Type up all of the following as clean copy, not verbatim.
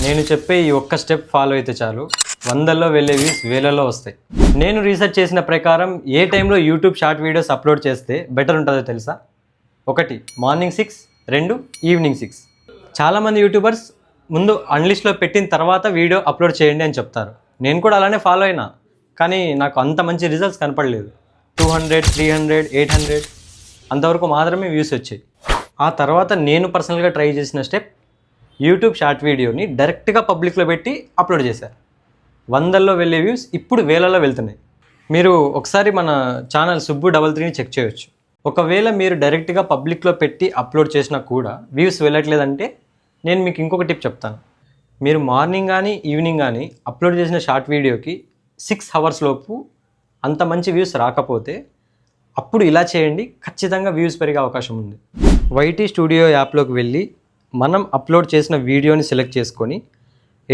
నేను చెప్పే ఈ ఒక్క స్టెప్ ఫాలో అయితే చాలు, వందల్లో వెళ్ళే వ్యూస్ వేలల్లో వస్తాయి. నేను రీసెర్చ్ చేసిన ప్రకారం ఏ టైంలో యూట్యూబ్ షార్ట్ వీడియోస్ అప్లోడ్ చేస్తే బెటర్ ఉంటుందో తెలుసా? 1 మార్నింగ్ 6, 2 ఈవినింగ్ 6. చాలామంది యూట్యూబర్స్ ముందు అన్లిస్ట్లో పెట్టిన తర్వాత వీడియో అప్లోడ్ చేయండి అని చెప్తారు. నేను కూడా అలానే ఫాలో అయినా, కానీ నాకు అంత మంచి రిజల్ట్స్ కనపడలేదు. 200, 300, 800 అంతవరకు మాత్రమే వ్యూస్ వచ్చాయి. ఆ తర్వాత నేను పర్సనల్గా ట్రై చేసిన స్టెప్, యూట్యూబ్ షార్ట్ వీడియోని డైరెక్ట్గా పబ్లిక్లో పెట్టి అప్లోడ్ చేశాను. వందల్లో వెళ్ళే వ్యూస్ ఇప్పుడు వేలలో వెళ్తున్నాయి. మీరు ఒకసారి మన ఛానల్ సుబ్బు 33ని చెక్ చేయొచ్చు. ఒకవేళ మీరు డైరెక్ట్గా పబ్లిక్లో పెట్టి అప్లోడ్ చేసినా కూడా వ్యూస్ వెళ్ళట్లేదంటే నేను మీకు ఇంకొక టిప్ చెప్తాను. మీరు మార్నింగ్ కానీ ఈవినింగ్ కానీ అప్లోడ్ చేసిన షార్ట్ వీడియోకి 6 అవర్స్ లోపు అంత మంచి వ్యూస్ రాకపోతే అప్పుడు ఇలా చేయండి, ఖచ్చితంగా వ్యూస్ పెరిగే అవకాశం ఉంది. వైటీ స్టూడియో యాప్లోకి వెళ్ళి మనం అప్లోడ్ చేసిన వీడియోని సెలెక్ట్ చేసుకొని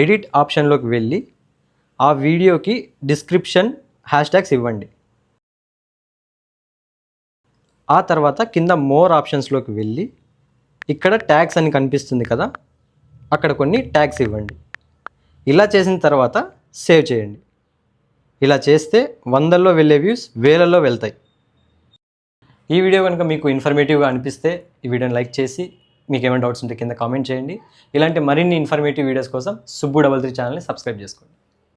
ఎడిట్ ఆప్షన్లోకి వెళ్ళి ఆ వీడియోకి డిస్క్రిప్షన్ హ్యాష్ట్యాగ్స్ ఇవ్వండి. ఆ తర్వాత కింద మోర్ ఆప్షన్స్లోకి వెళ్ళి ఇక్కడ ట్యాగ్స్ అని కనిపిస్తుంది కదా, అక్కడ కొన్ని ట్యాగ్స్ ఇవ్వండి. ఇలా చేసిన తర్వాత సేవ్ చేయండి. ఇలా చేస్తే వందల్లో వెళ్ళే వ్యూస్ వేలల్లో వెళ్తాయి. ఈ వీడియో కనుక మీకు ఇన్ఫర్మేటివ్గా అనిపిస్తే ఈ వీడియోని లైక్ చేసి, మీకు ఏమైనా డౌట్స్ ఉంటే కింద కామెంట్ చేయండి. ఇలాంటి మరిన్ని ఇన్ఫర్మేటివ్ వీడియోస్ కోసం సుబ్బు 33 ఛానల్ని సబ్స్క్రైబ్ చేసుకోండి.